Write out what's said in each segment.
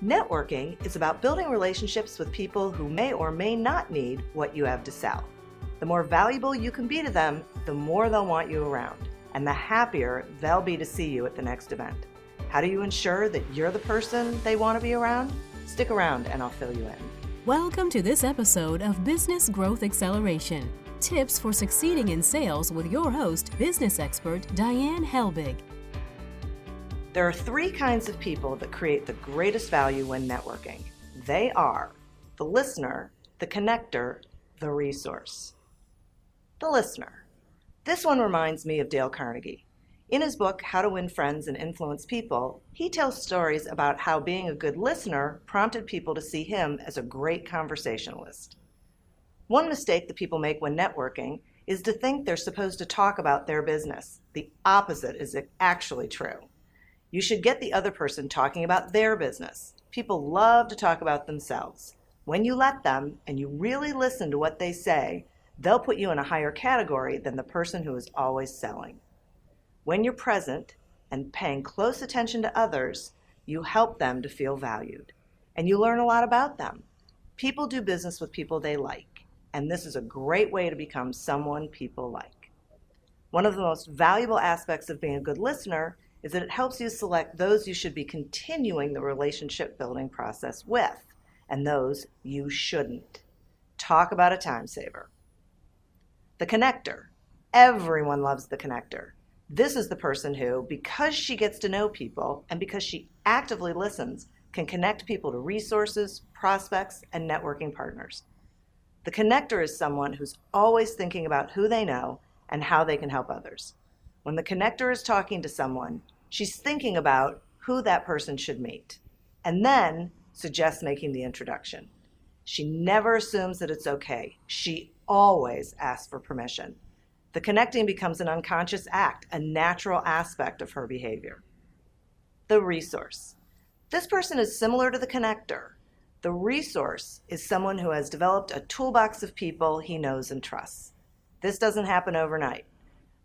Networking is about building relationships with people who may or may not need what you have to sell. The more valuable you can be to them, the more they'll want you around, and the happier they'll be to see you at the next event. How do you ensure that you're the person they want to be around? Stick around and I'll fill you in. Welcome to this episode of Business Growth Acceleration. Tips for succeeding in sales with your host, business expert Diane Helbig. There are three kinds of people that create the greatest value when networking. They are the listener, the connector, the resource. The listener. This one reminds me of Dale Carnegie. In his book, How to Win Friends and Influence People, he tells stories about how being a good listener prompted people to see him as a great conversationalist. One mistake that people make when networking is to think they're supposed to talk about their business. The opposite is actually true. You should get the other person talking about their business. People love to talk about themselves. When you let them and you really listen to what they say, they'll put you in a higher category than the person who is always selling. When you're present and paying close attention to others, you help them to feel valued. And you learn a lot about them. People do business with people they like, and this is a great way to become someone people like. One of the most valuable aspects of being a good listener is that it helps you select those you should be continuing the relationship building process with, and those you shouldn't. Talk about a time saver. The connector. Everyone loves the connector. This is the person who, because she gets to know people and because she actively listens, can connect people to resources, prospects, and networking partners. The connector is someone who's always thinking about who they know and how they can help others. When the connector is talking to someone, she's thinking about who that person should meet, and then suggests making the introduction. She never assumes that it's okay. She always asks for permission. The connecting becomes an unconscious act, a natural aspect of her behavior. The resource. This person is similar to the connector. The resource is someone who has developed a toolbox of people he knows and trusts. This doesn't happen overnight.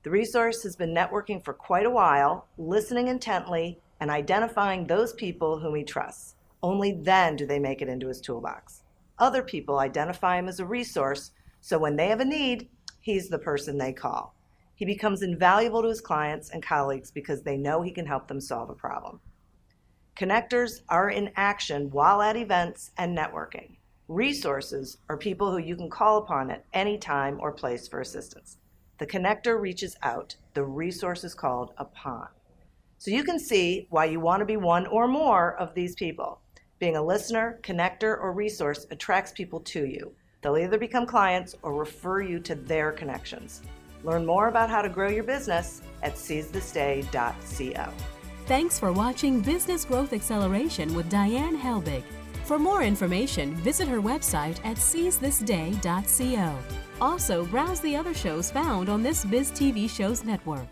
The resource has been networking for quite a while, listening intently, and identifying those people whom he trusts. Only then do they make it into his toolbox. Other people identify him as a resource, so when they have a need, he's the person they call. He becomes invaluable to his clients and colleagues because they know he can help them solve a problem. Connectors are in action while at events and networking. Resources are people who you can call upon at any time or place for assistance. The connector reaches out. The resource is called a pawn. So you can see why you want to be one or more of these people. Being a listener, connector, or resource attracts people to you. They'll either become clients or refer you to their connections. Learn more about how to grow your business at seizethisday.co. Thanks for watching Business Growth Acceleration with Diane Helbig. For more information, visit her website at seizethisday.co. Also, browse the other shows found on this Biz TV Shows network.